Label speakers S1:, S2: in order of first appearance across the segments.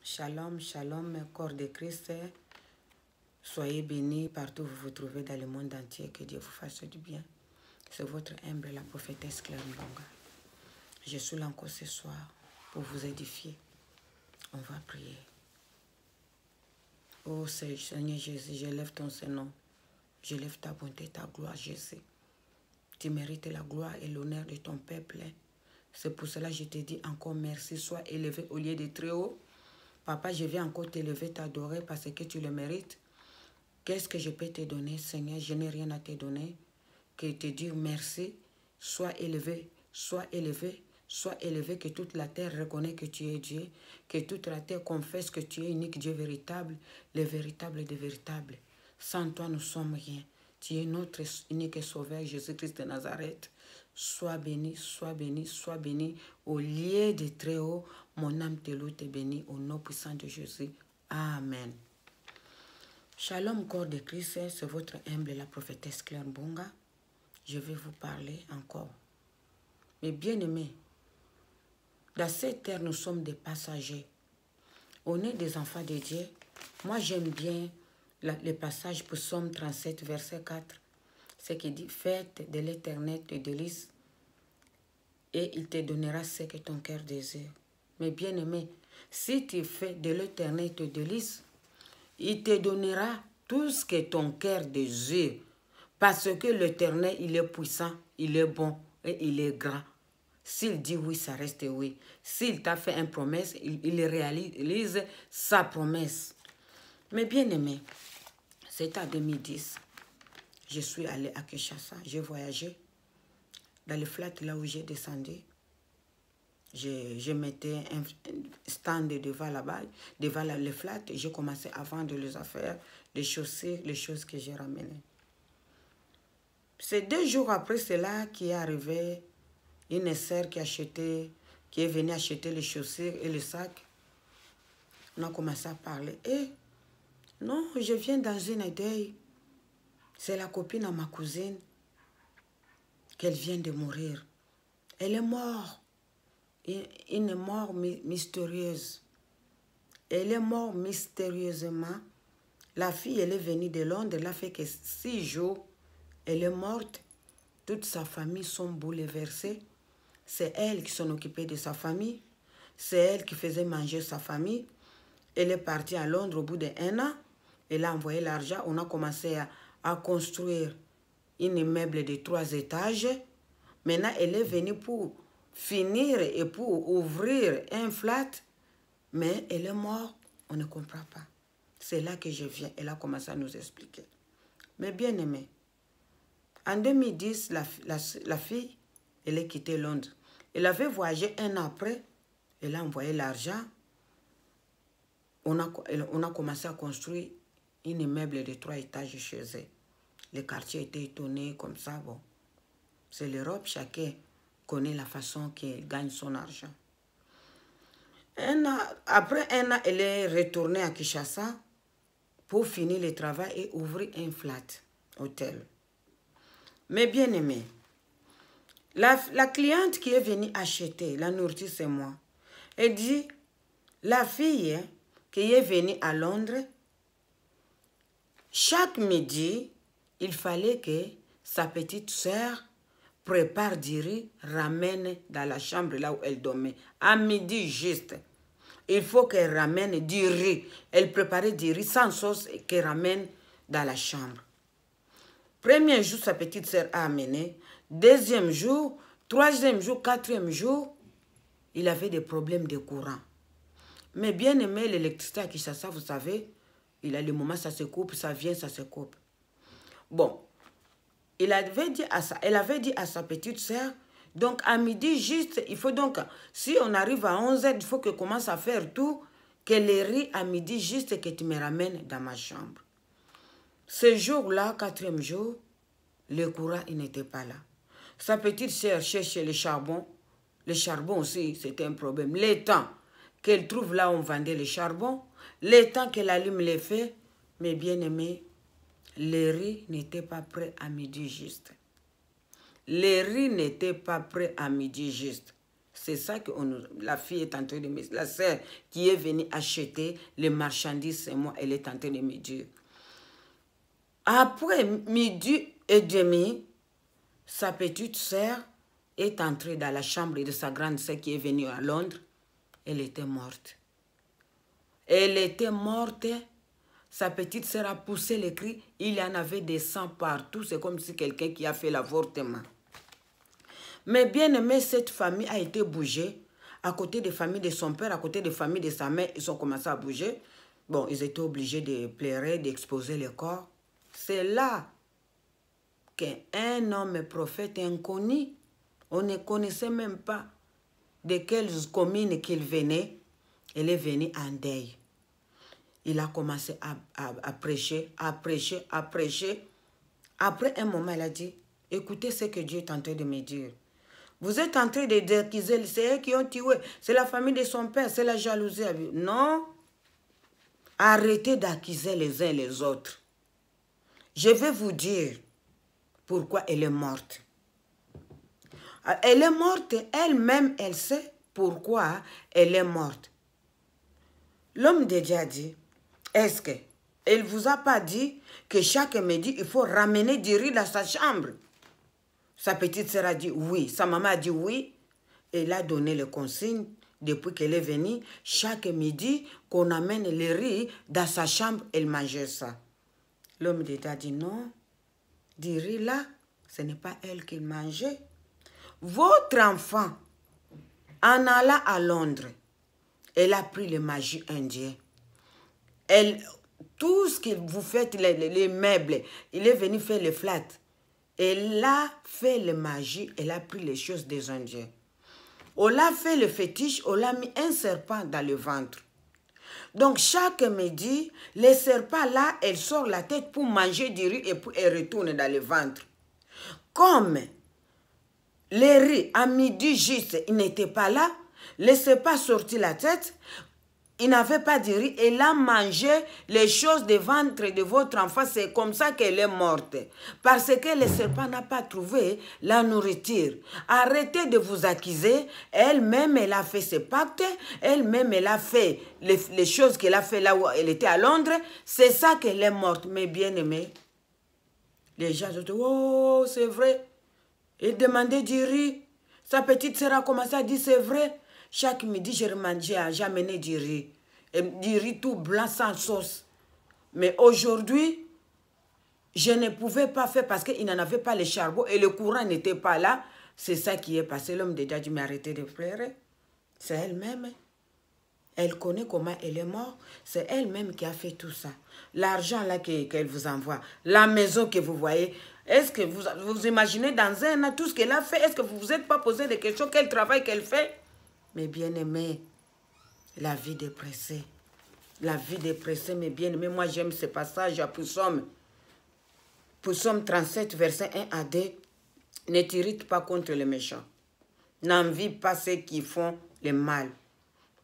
S1: Shalom, shalom, corps de Christ. Soyez bénis partout où vous vous trouvez dans le monde entier. Que Dieu vous fasse du bien. C'est votre humble, la prophétesse Claire Mbonga. Je suis là encore ce soir pour vous édifier. On va prier. Oh Seigneur Jésus, je lève ton Saint-Nom. Je lève ta bonté, ta gloire, Jésus. Tu mérites la gloire et l'honneur de ton peuple. C'est pour cela que je te dis encore merci. Sois élevé au lieu de très haut. Papa, je viens encore t'élever, t'adorer parce que tu le mérites. Qu'est-ce que je peux te donner, Seigneur? Je n'ai rien à te donner que te dire merci. Sois élevé, sois élevé, sois élevé, que toute la terre reconnaisse que tu es Dieu, que toute la terre confesse que tu es unique Dieu véritable, le véritable des véritables. Sans toi, nous sommes rien. Tu es notre unique sauveur, Jésus-Christ de Nazareth. Sois béni, sois béni, sois béni. Au lieu de très haut, mon âme te loue, te bénit au nom puissant de Jésus. Amen. Shalom, corps de Christ, c'est votre humble, la prophétesse Claire Mbonga. Je vais vous parler encore. Mais bien-aimés, dans cette terre, nous sommes des passagers. On est des enfants de Dieu. Moi, j'aime bien le passage pour Psaume 37, verset 4. Ce qui dit, faites de l'Éternel tes délices et il te donnera ce que ton cœur désire. Mais bien-aimé, si tu fais de l'Éternel tes délices, il te donnera tout ce que ton cœur désire. Parce que l'Éternel, il est puissant, il est bon et il est grand. S'il dit oui, ça reste oui. S'il t'a fait une promesse, il réalise sa promesse. Mais bien aimé, c'était en 2010. Je suis allé à Kinshasa, j'ai voyagé. Dans le flat là où j'ai descendu, je mettais un stand devant là-bas, devant le flat. J'ai commencé à vendre les affaires, les chaussures, les choses que j'ai ramenées. C'est 2 jours après cela qu'est arrivé une sœur qui est venue acheter les chaussures et les sacs. On a commencé à parler. Et non, je viens dans une deuil. C'est la copine à ma cousine qu'elle vient de mourir. Elle est morte. Une mort mystérieuse. Elle est morte mystérieusement. La fille, elle est venue de Londres. Elle a fait que 6 jours. Elle est morte. Toute sa famille sont bouleversées. C'est elle qui s'en occupait de sa famille. C'est elle qui faisait manger sa famille. Elle est partie à Londres au bout d'1 an. Elle a envoyé l'argent. On a commencé à construire un immeuble de 3 étages. Maintenant, elle est venue pour finir et pour ouvrir un flat. Mais elle est morte. On ne comprend pas. C'est là que je viens. Elle a commencé à nous expliquer. Mais bien aimé, en 2010, la fille, elle a quitté Londres. Elle avait voyagé 1 an après. Elle a envoyé l'argent. On a commencé à construire un immeuble de 3 étages chez eux. Le quartier était étonné comme ça. Bon, c'est l'Europe, chacun connaît la façon qu'il gagne son argent. Après 1 an, elle est retournée à Kinshasa pour finir le travail et ouvrir un flat hôtel. Mais bien aimé, la cliente qui est venue acheter la nourriture, c'est moi. Elle dit, la fille qui est venue à Londres, chaque midi, il fallait que sa petite sœur prépare du riz, ramène dans la chambre là où elle dormait. À midi juste, il faut qu'elle ramène du riz. Elle préparait du riz sans sauce et qu'elle ramène dans la chambre. Premier jour, sa petite sœur a amené. 2e jour, 3e jour, 4e jour, il avait des problèmes de courant. Mais bien aimé, l'électricité à Kinshasa, vous savez, il a le moment, ça se coupe, ça vient, ça se coupe. Bon, elle avait dit à sa petite sœur, donc à midi juste, il faut donc, si on arrive à 11h, il faut que commence à faire tout, que les riz à midi juste que tu me ramènes dans ma chambre. Ce jour-là, 4e jour, le courant, il n'était pas là. Sa petite sœur cherchait le charbon. Le charbon aussi, c'était un problème. Le temps qu'elle trouve là où on vendait le charbon, le temps qu'elle allume les feux, mais bien aimé, le riz n'était pas prêt à midi juste. Le riz n'était pas prêt à midi juste. C'est ça que la fille est en train de me dire. La sœur qui est venue acheter les marchandises, c'est moi, elle est en train de me dire. Après 12h30, sa petite sœur est entrée dans la chambre de sa grande sœur qui est venue à Londres. Elle était morte. Elle était morte. Sa petite sœur a poussé les cris. Il y en avait des sangs partout. C'est comme si quelqu'un qui a fait l'avortement. Mais bien aimé, cette famille a été bougée. À côté des familles de son père, à côté des familles de sa mère, ils ont commencé à bouger. Bon, ils étaient obligés de pleurer, d'exposer le corps. C'est là qu'un homme prophète inconnu, on ne connaissait même pas de quelles communes qu'il venait. Il est venu en deuil. Il a commencé à prêcher, à prêcher, à prêcher. Après un moment, il a dit, écoutez ce que Dieu est en train de me dire. Vous êtes en train de dire que c'est eux qui ont tué, c'est la famille de son père, c'est la jalousie. Non, arrêtez d'accuser les uns les autres. Je vais vous dire pourquoi elle est morte. Elle est morte, elle-même, elle sait pourquoi elle est morte. L'homme de Dieu a dit, est-ce qu'elle ne vous a pas dit que chaque midi, il faut ramener du riz dans sa chambre? Sa petite sœur a dit oui, sa maman a dit oui. Elle a donné les consignes depuis qu'elle est venue. Chaque midi, qu'on amène le riz dans sa chambre, elle mangeait ça. L'homme de Dieu a dit non, du riz là, ce n'est pas elle qui mangeait. Votre enfant, en allant à Londres, elle a pris le magie indien. Tout ce que vous faites, les meubles, il est venu faire les flats. Elle a fait le magie, elle a pris les choses des Indiens. On l'a fait le fétiche, on l'a mis un serpent dans le ventre. Donc chaque midi, les serpents là, elle sort la tête pour manger du riz et puis elle retourne dans le ventre. Comme les riz à midi juste, il n'était pas là, les serpents sorti la tête, il n'avait pas de riz, elle a mangé les choses du ventre de votre enfant, c'est comme ça qu'elle est morte. Parce que le serpent n'a pas trouvé la nourriture. Arrêtez de vous accuser, elle-même elle a fait ses pactes, elle-même elle a fait les choses qu'elle a fait là où elle était à Londres, c'est ça qu'elle est morte. Mais bien aimé, les gens se disent, oh c'est vrai, il demandait du riz, sa petite sœur a commencé à dire c'est vrai. Chaque midi, j'ai amené du riz tout blanc sans sauce. Mais aujourd'hui, je ne pouvais pas faire parce qu'il n'en avait pas le charbon et le courant n'était pas là. C'est ça qui est passé. L'homme de Dieu dit, mais arrêtez de pleurer. C'est elle-même. Elle connaît comment elle est morte. C'est elle-même qui a fait tout ça. L'argent là qu'elle vous envoie, la maison que vous voyez, est-ce que vous imaginez dans un an tout ce qu'elle a fait? Est-ce que vous ne vous êtes pas posé des questions? Quel travail qu'elle fait? Mais bien aimé, la vie dépressée. La vie dépressée, mes bien aimés, moi j'aime ce passage à Psaume 37, verset 1 à 2. Ne t'irrite pas contre les méchants. N'envie pas ceux qui font le mal,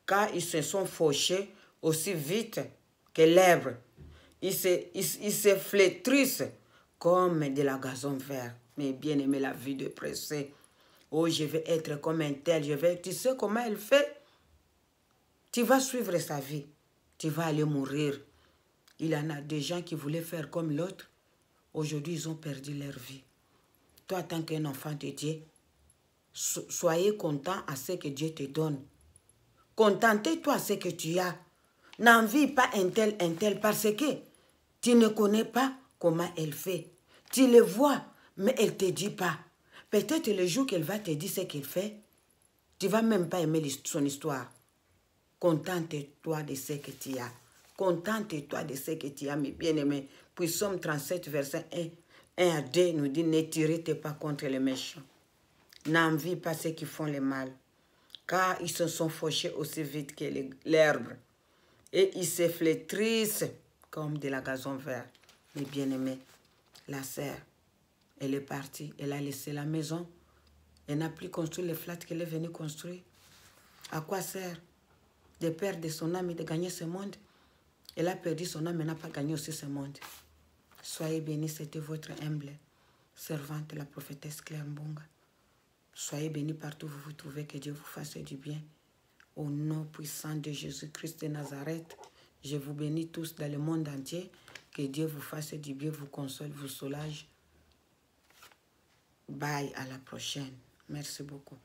S1: car ils se sont fauchés aussi vite que l'herbe. Ils se flétrissent comme de la gazon vert. Mais bien aimé, la vie dépressée. Oh, je vais être comme un tel, tu sais comment elle fait? Tu vas suivre sa vie, tu vas aller mourir. Il y en a des gens qui voulaient faire comme l'autre. Aujourd'hui, ils ont perdu leur vie. Toi, en tant qu'un enfant de Dieu, soyez content à ce que Dieu te donne. Contentez-toi à ce que tu as. N'envie pas un tel, parce que tu ne connais pas comment elle fait. Tu le vois, mais elle ne te dit pas. Peut-être le jour qu'elle va te dire ce qu'elle fait, tu ne vas même pas aimer son histoire. Contente-toi de ce que tu as. Contente-toi de ce que tu as, mes bien-aimés. Puis Psaume 37, verset 1 à 2 nous dit, ne t'irrite pas contre les méchants. N'envie pas ceux qui font le mal, car ils se sont fauchés aussi vite que l'herbe. Et ils se flétrissent comme de la gazon vert. Mes bien-aimés, la sœur, elle est partie, elle a laissé la maison. Elle n'a plus construit les flats qu'elle est venue construire. À quoi sert de perdre son âme et de gagner ce monde? Elle a perdu son âme et n'a pas gagné aussi ce monde. Soyez bénis, c'était votre humble servante, la prophétesse Claire Mbonga. Soyez bénis partout où vous vous trouvez. Que Dieu vous fasse du bien. Au nom puissant de Jésus-Christ de Nazareth, je vous bénis tous dans le monde entier. Que Dieu vous fasse du bien, vous console, vous soulage. Bye, à la prochaine. Merci beaucoup.